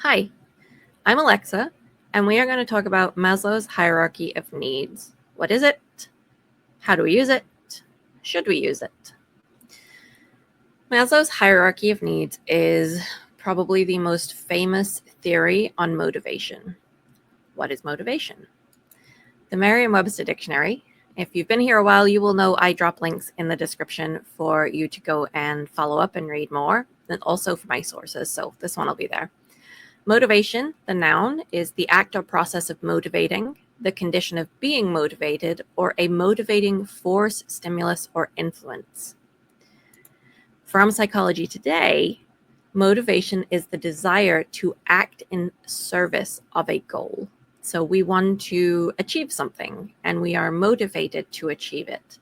Hi, I'm Alexa, and we are going to talk about Maslow's hierarchy of needs. What is it? How do we use it? Should we use it? Maslow's hierarchy of needs is probably the most famous theory on motivation. What is motivation? The Merriam-Webster Dictionary. If you've been here a while, you will know I drop links in the description for you to go and follow up and read more, and also for my sources, so this one will be there. Motivation, the noun, is the act or process of motivating, the condition of being motivated, or a motivating force, stimulus, or influence. From Psychology Today, motivation is the desire to act in service of a goal. So we want to achieve something, and we are motivated to achieve it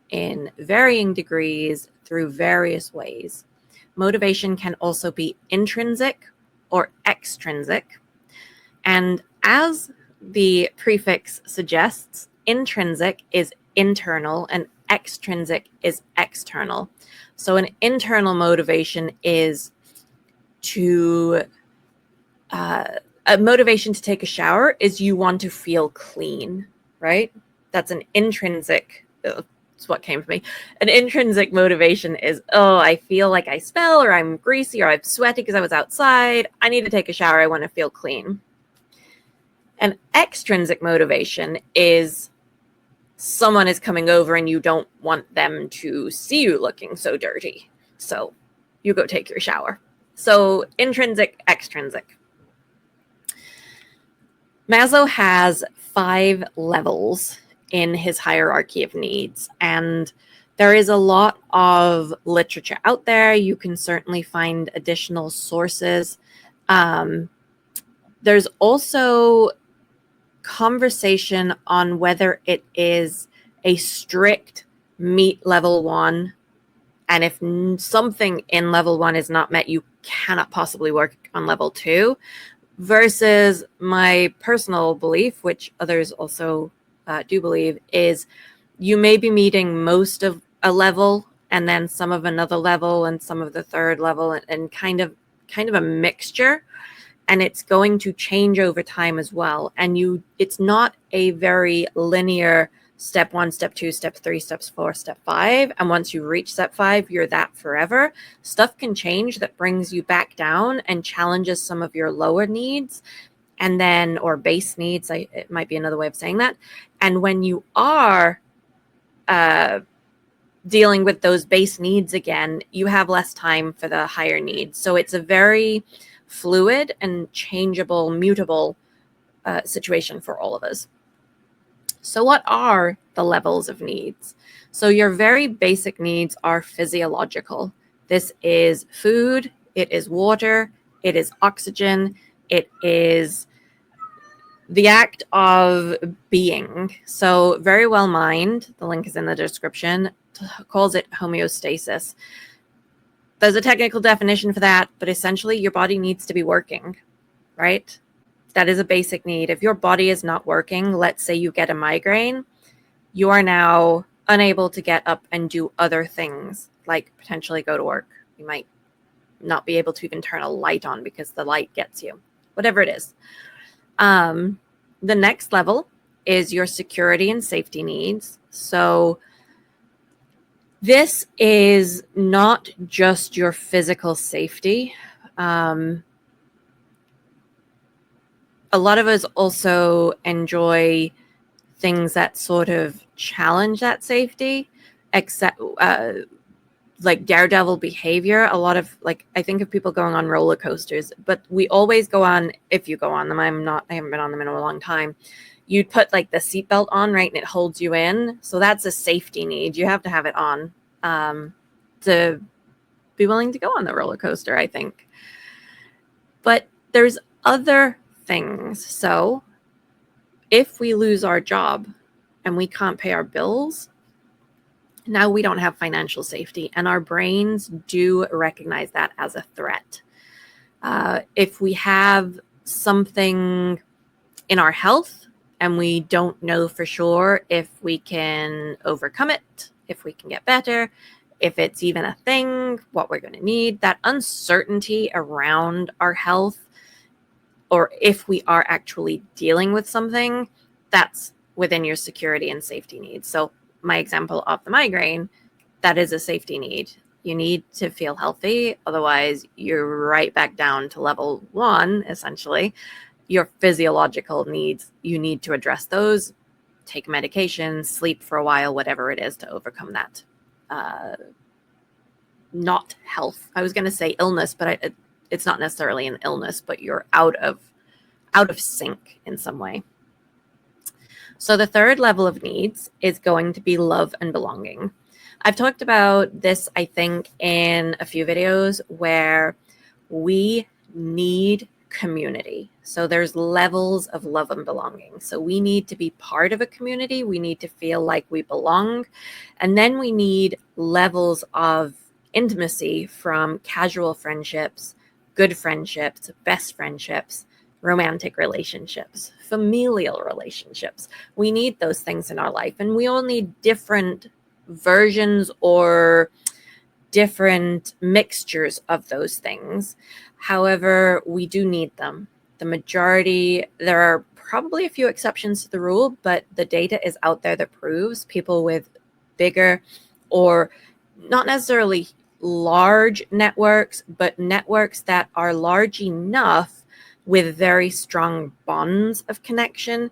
in varying degrees through various ways. Motivation can also be intrinsic or extrinsic. And as the prefix suggests, intrinsic is internal and extrinsic is external. So an internal motivation is to a motivation to take a shower is you want to feel clean, right? That's an intrinsic. It's what came to me. An intrinsic motivation is, oh, I feel like I smell, or I'm greasy, or I'm sweaty because I was outside. I need to take a shower. I want to feel clean. An extrinsic motivation is someone is coming over and you don't want them to see you looking so dirty. So you go take your shower. So intrinsic, extrinsic. Maslow has 5 levels in his hierarchy of needs, and there is a lot of literature out there. You can certainly find additional sources. There's also conversation on whether it is a strict meet level 1, and if something in level 1 is not met, you cannot possibly work on level 2. Versus my personal belief, which others also do believe, is you may be meeting most of a level and then some of another level and some of the third level and kind of a mixture. And it's going to change over time as well. And it's not a very linear step 1, step 2, step 3, steps 4, step 5. And once you reach step 5, you're that forever. Stuff can change that brings you back down and challenges some of your lower needs, and then, or base needs, it might be another way of saying that. And when you are dealing with those base needs again, you have less time for the higher needs. So it's a very fluid and changeable, mutable situation for all of us. So what are the levels of needs? So your very basic needs are physiological. This is food, it is water, it is oxygen, it is the act of being. So Very Well Mind, the link is in the description, calls it homeostasis. There's a technical definition for that, but essentially your body needs to be working, right? That is a basic need. If your body is not working, let's say you get a migraine, you are now unable to get up and do other things, like potentially go to work. You might not be able to even turn a light on because the light gets you, whatever it is. The next level is your security and safety needs. So this is not just your physical safety. A lot of us also enjoy things that sort of challenge that safety, except like daredevil behavior. A lot of, like, I think of people going on roller coasters, but we always go on, if you go on them, I haven't been on them in a long time. You'd put like the seatbelt on, right? And it holds you in. So that's a safety need. You have to have it on to be willing to go on the roller coaster, I think. But there's other things. So if we lose our job and we can't pay our bills, now we don't have financial safety, and our brains do recognize that as a threat. If we have something in our health and we don't know for sure if we can overcome it, if we can get better, if it's even a thing, what we're going to need, that uncertainty around our health or if we are actually dealing with something, that's within your security and safety needs. So my example of the migraine, that is a safety need. You need to feel healthy. Otherwise, you're right back down to level 1, essentially. Your physiological needs, you need to address those, take medication, sleep for a while, whatever it is to overcome that. Not health. I was going to say illness, but it's not necessarily an illness, but you're out of sync in some way. So the third level of needs is going to be love and belonging. I've talked about this, I think, in a few videos where we need community. So there's levels of love and belonging. So we need to be part of a community. We need to feel like we belong. And then we need levels of intimacy from casual friendships, good friendships, best friendships, romantic relationships, familial relationships. We need those things in our life, and we all need different versions or different mixtures of those things. However, we do need them. The majority, there are probably a few exceptions to the rule, but the data is out there that proves people with bigger, or not necessarily large networks, but networks that are large enough with very strong bonds of connection,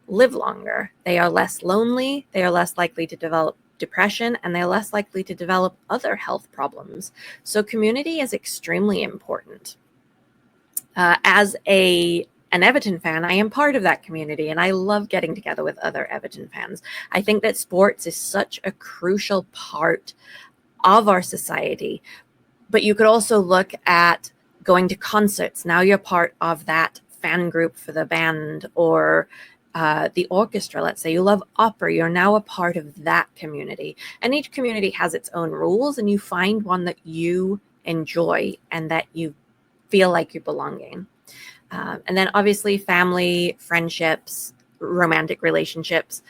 live longer. They are less lonely. They are less likely to develop depression, and they're less likely to develop other health problems. So community is extremely important. As an Everton fan, I am part of that community, and I love getting together with other Everton fans. I think that sports is such a crucial part of our society. But you could also look at going to concerts. Now you're part of that fan group for the band, or the orchestra. Let's say you love opera. You're now a part of that community. And each community has its own rules, and you find one that you enjoy and that you feel like you belong in. And then obviously family, friendships, romantic relationships,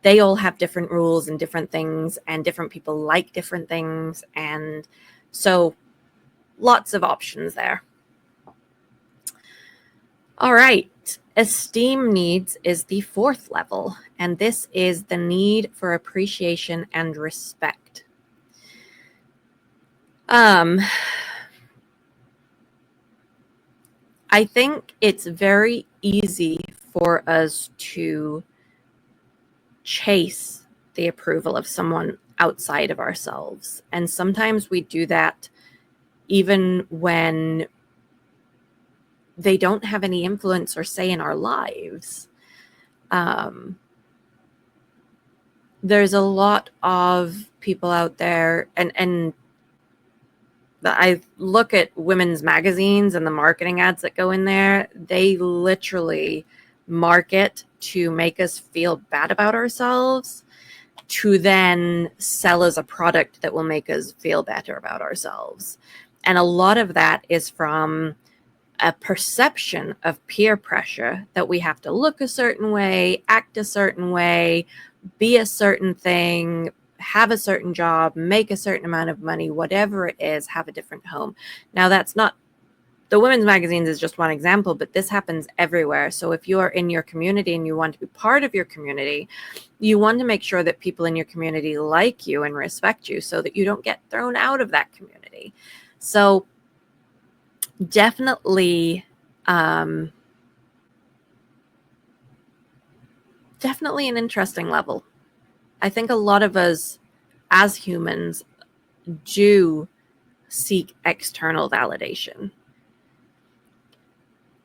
they all have different rules and different things, and different people like different things. And so lots of options there. All right. Esteem needs is the fourth level, and this is the need for appreciation and respect. I think it's very easy for us to chase the approval of someone outside of ourselves. And sometimes we do that even when they don't have any influence or say in our lives. There's a lot of people out there, and I look at women's magazines and the marketing ads that go in there. They literally market to make us feel bad about ourselves, to then sell as a product that will make us feel better about ourselves. And a lot of that is from a perception of peer pressure that we have to look a certain way, act a certain way, be a certain thing, have a certain job, make a certain amount of money, whatever it is, have a different home. Now, that's not, the women's magazines is just one example, but this happens everywhere. So if you are in your community and you want to be part of your community, you want to make sure that people in your community like you and respect you so that you don't get thrown out of that community. So definitely an interesting level. I think a lot of us as humans do seek external validation.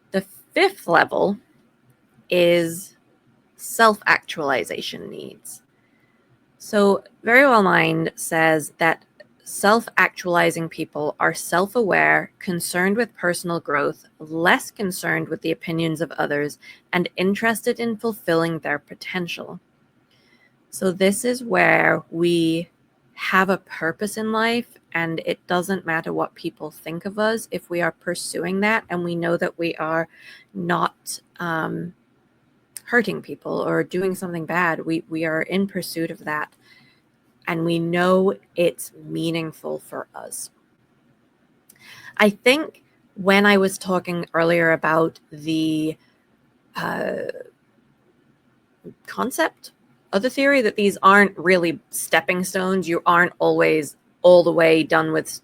The fifth level is self-actualization needs. So Very Well Mind says that self-actualizing people are self-aware, concerned with personal growth, less concerned with the opinions of others, and interested in fulfilling their potential. So this is where we have a purpose in life, and it doesn't matter what people think of us if we are pursuing that, and we know that we are not hurting people or doing something bad. We are in pursuit of that, and we know it's meaningful for us. I think When I was talking earlier about the concept of the theory that these aren't really stepping stones, you aren't always all the way done with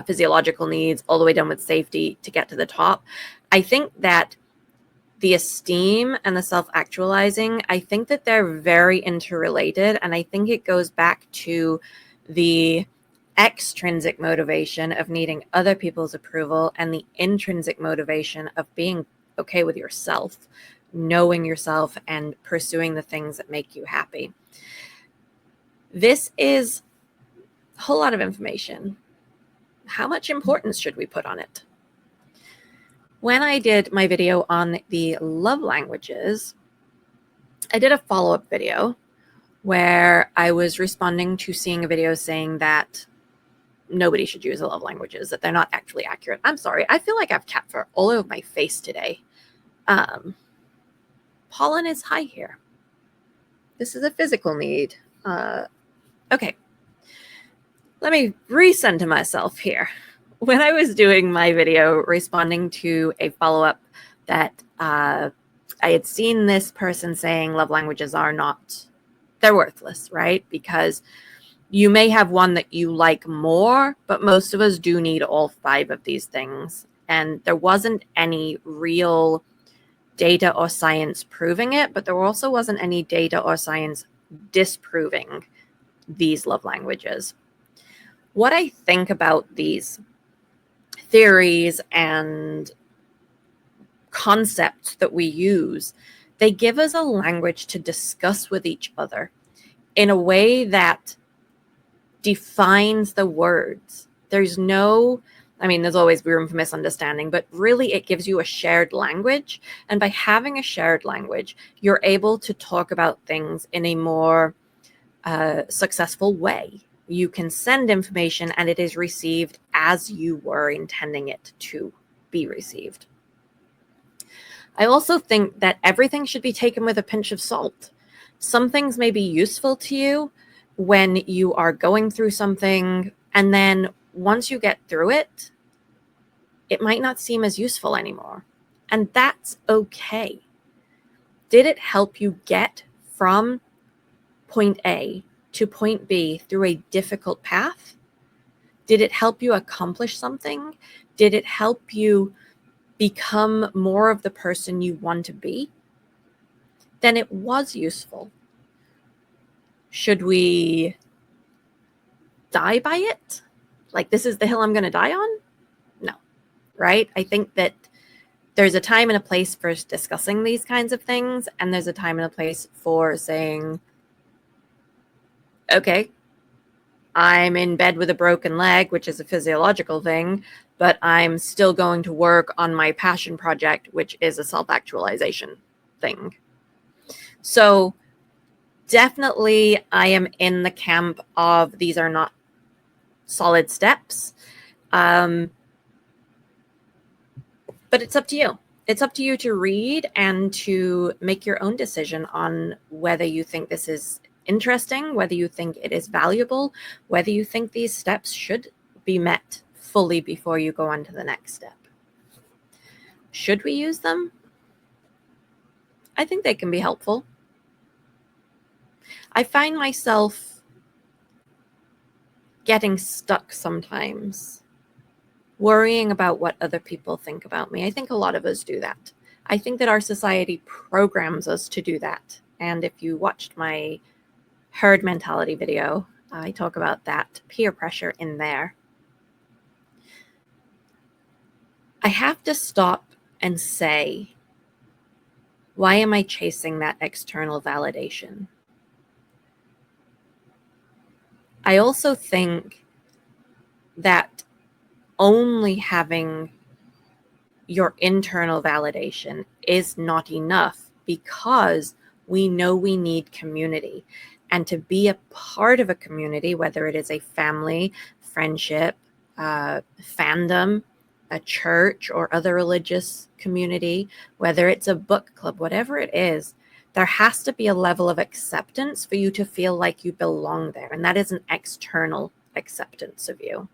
physiological needs, all the way done with safety to get to the top. I think that the esteem and the self-actualizing, I think that they're very interrelated. And I think it goes back to the extrinsic motivation of needing other people's approval and the intrinsic motivation of being okay with yourself, knowing yourself, and pursuing the things that make you happy. This is a whole lot of information. How much importance should we put on it? When I did my video on the love languages, I did a follow-up video where I was responding to seeing a video saying that nobody should use the love languages, that they're not actually accurate. I'm sorry. I feel like I have cat fur all over my face today. Pollen is high here. This is a physical need. Okay. Let me recenter myself here. When I was doing my video responding to a follow-up that I had seen this person saying love languages are not, they're worthless, right? Because you may have one that you like more, but most of us do need all 5 of these things. And there wasn't any real data or science proving it, but there also wasn't any data or science disproving these love languages. What I think about these theories and concepts that we use, they give us a language to discuss with each other in a way that defines the words. There's always room for misunderstanding, but really it gives you a shared language. And by having a shared language, you're able to talk about things in a more successful way. You can send information and it is received as you were intending it to be received. I also think that everything should be taken with a pinch of salt. Some things may be useful to you when you are going through something, and then once you get through it, it might not seem as useful anymore. And that's okay. Did it help you get from point A to point B through a difficult path? Did it help you accomplish something? Did it help you become more of the person you want to be? Then it was useful. Should we die by it? Like, this is the hill I'm going to die on? No, right? I think that there's a time and a place for discussing these kinds of things, and there's a time and a place for saying, okay, I'm in bed with a broken leg, which is a physiological thing, but I'm still going to work on my passion project, which is a self-actualization thing. So definitely I am in the camp of these are not solid steps. But it's up to you. It's up to you to read and to make your own decision on whether you think this is interesting, whether you think it is valuable, whether you think these steps should be met fully before you go on to the next step. Should we use them? I think they can be helpful. I find myself getting stuck sometimes, worrying about what other people think about me. I think a lot of us do that. I think that our society programs us to do that. And if you watched my herd mentality video, I talk about that peer pressure in there. I have to stop and say, why am I chasing that external validation? I also think that only having your internal validation is not enough, because we know we need community. And to be a part of a community, whether it is a family, friendship, fandom, a church, or other religious community, whether it's a book club, whatever it is, there has to be a level of acceptance for you to feel like you belong there. And that is an external acceptance of you.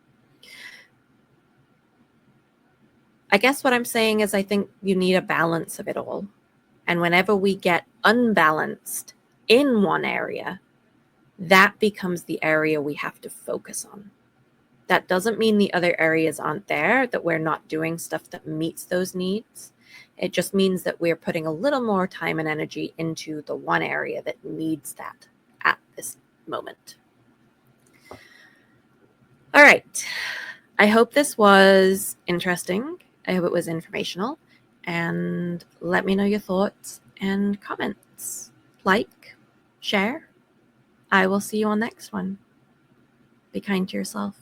I guess what I'm saying is I think you need a balance of it all. And whenever we get unbalanced in one area, that becomes the area we have to focus on. That doesn't mean the other areas aren't there, that we're not doing stuff that meets those needs. It just means that we're putting a little more time and energy into the one area that needs that at this moment. All right. I hope this was interesting. I hope it was informational. And let me know your thoughts and comments. Like, share. I will see you on the next one. Be kind to yourself.